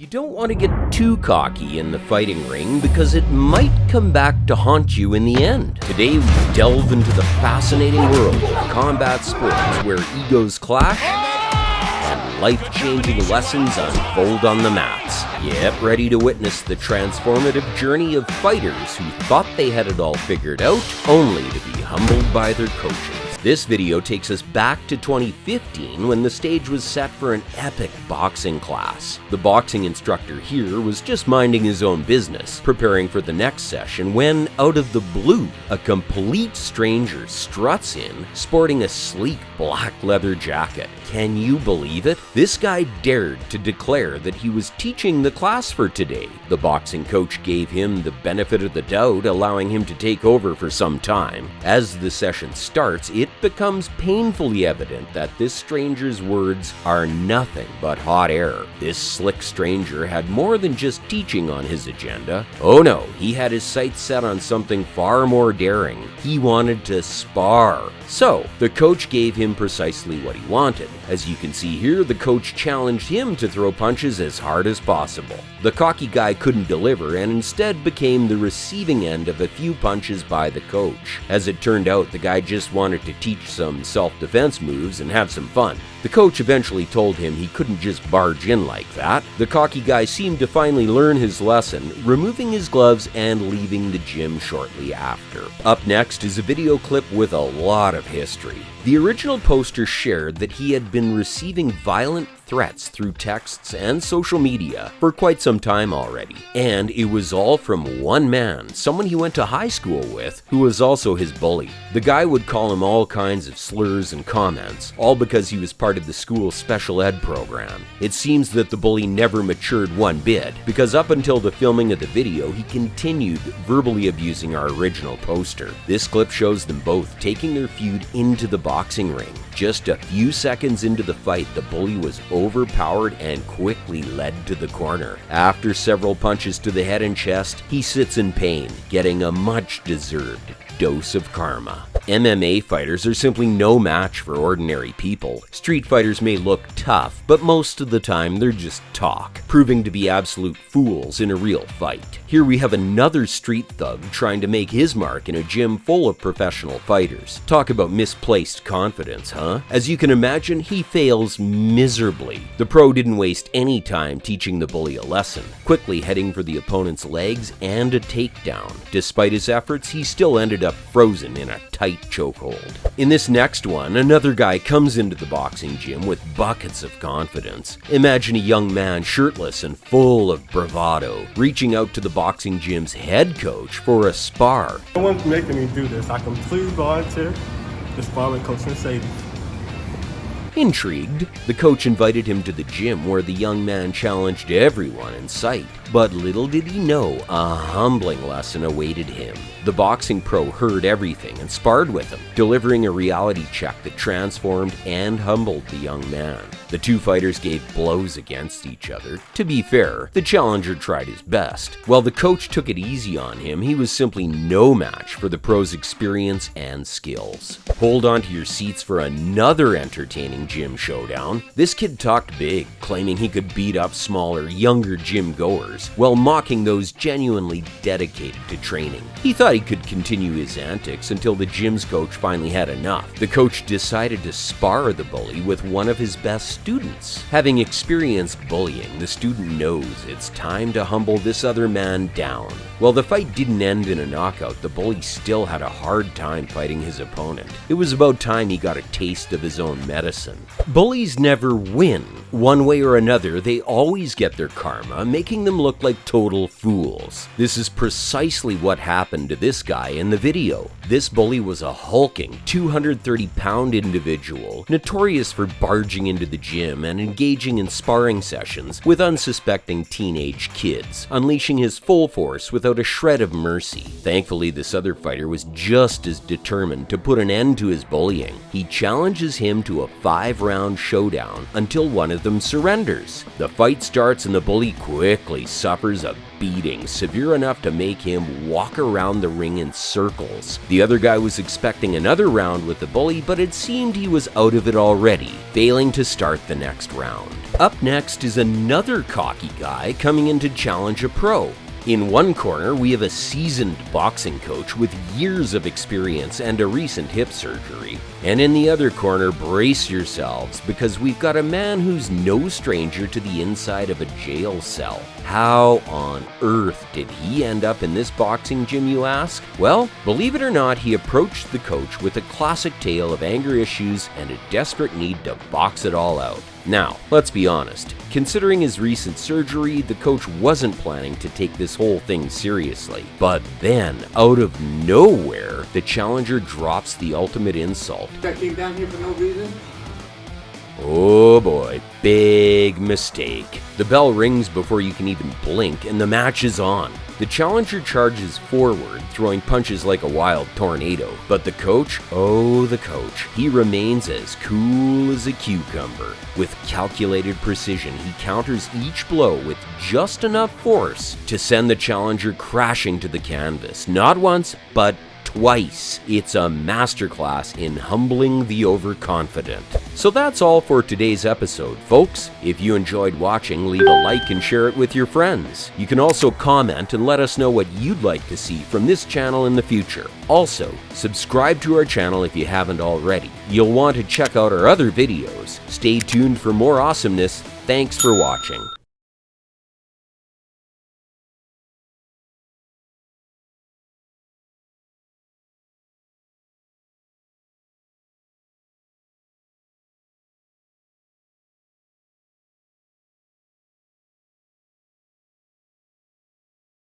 You don't want to get too cocky in the fighting ring because it might come back to haunt you in the end. Today we delve into the fascinating world of combat sports where egos clash and life-changing lessons unfold on the mats. Get ready to witness the transformative journey of fighters who thought they had it all figured out, only to be humbled by their coaches. This video takes us back to 2015 when the stage was set for an epic boxing class. The boxing instructor here was just minding his own business, preparing for the next session when, out of the blue, a complete stranger struts in, sporting a sleek black leather jacket. Can you believe it? This guy dared to declare that he was teaching the class for today. The boxing coach gave him the benefit of the doubt, allowing him to take over for some time. As the session starts, it becomes painfully evident that this stranger's words are nothing but hot air. This slick stranger had more than just teaching on his agenda. Oh no, he had his sights set on something far more daring. He wanted to spar. So, the coach gave him precisely what he wanted. As you can see here, the coach challenged him to throw punches as hard as possible. The cocky guy couldn't deliver and instead became the receiving end of a few punches by the coach. As it turned out, the guy just wanted to teach some self-defense moves and have some fun. The coach eventually told him he couldn't just barge in like that. The cocky guy seemed to finally learn his lesson, removing his gloves and leaving the gym shortly after. Up next is a video clip with a lot of history. The original poster shared that he had been receiving violent threats through texts and social media for quite some time already. And it was all from one man, someone he went to high school with, who was also his bully. The guy would call him all kinds of slurs and comments, all because he was part of the school's special ed program. It seems that the bully never matured one bit, because up until the filming of the video, he continued verbally abusing our original poster. This clip shows them both taking their feud into the boxing ring. Just a few seconds into the fight, the bully was overpowered and quickly led to the corner. After several punches to the head and chest, he sits in pain, getting a much-deserved dose of karma. MMA fighters are simply no match for ordinary people. Street fighters may look tough, but most of the time they're just talk, proving to be absolute fools in a real fight. Here we have another street thug trying to make his mark in a gym full of professional fighters. Talk about misplaced confidence, huh? As you can imagine, he fails miserably. The pro didn't waste any time teaching the bully a lesson, quickly heading for the opponent's legs and a takedown. Despite his efforts, he still ended up frozen in a tight chokehold. In this next one, another guy comes into the boxing gym with buckets of confidence. Imagine a young man shirtless and full of bravado, reaching out to the boxing gym's head coach for a spar. No one's making me do this. I completely volunteer to spar with Coach Mercedes. Intrigued, the coach invited him to the gym where the young man challenged everyone in sight. But little did he know, a humbling lesson awaited him. The boxing pro heard everything and sparred with him, delivering a reality check that transformed and humbled the young man. The two fighters gave blows against each other. To be fair, the challenger tried his best. While the coach took it easy on him, he was simply no match for the pro's experience and skills. Hold on to your seats for another entertaining gym showdown. This kid talked big, claiming he could beat up smaller, younger gym goers, while mocking those genuinely dedicated to training. He thought he could continue his antics until the gym's coach finally had enough. The coach decided to spar the bully with one of his best students. Having experienced bullying, the student knows it's time to humble this other man down. While the fight didn't end in a knockout, the bully still had a hard time fighting his opponent. It was about time he got a taste of his own medicine. Bullies never win. One way or another, they always get their karma, making them look like total fools. This is precisely what happened to this guy in the video. This bully was a hulking 230-pound individual, notorious for barging into the gym and engaging in sparring sessions with unsuspecting teenage kids, unleashing his full force without a shred of mercy. Thankfully, this other fighter was just as determined to put an end to his bullying. He challenges him to a 5 5-round showdown until one of them surrenders. The fight starts and the bully quickly suffers a beating severe enough to make him walk around the ring in circles. The other guy was expecting another round with the bully, but it seemed he was out of it already, failing to start the next round. Up next is another cocky guy coming in to challenge a pro. In one corner, we have a seasoned boxing coach with years of experience and a recent hip surgery. And in the other corner, brace yourselves, because we've got a man who's no stranger to the inside of a jail cell. How on earth did he end up in this boxing gym, you ask? Well, believe it or not, he approached the coach with a classic tale of anger issues and a desperate need to box it all out. Now, let's be honest. Considering his recent surgery, the coach wasn't planning to take this whole thing seriously. But then, out of nowhere, the challenger drops the ultimate insult. That came down here for no reason? Oh boy, big mistake. The bell rings before you can even blink, and the match is on. The challenger charges forward, throwing punches like a wild tornado. But the coach, oh the coach, he remains as cool as a cucumber. With calculated precision, he counters each blow with just enough force to send the challenger crashing to the canvas. Not once, but twice. It's a masterclass in humbling the overconfident. So that's all for today's episode, folks. If you enjoyed watching, leave a like and share it with your friends. You can also comment and let us know what you'd like to see from this channel in the future. Also, subscribe to our channel if you haven't already. You'll want to check out our other videos. Stay tuned for more awesomeness. Thanks for watching.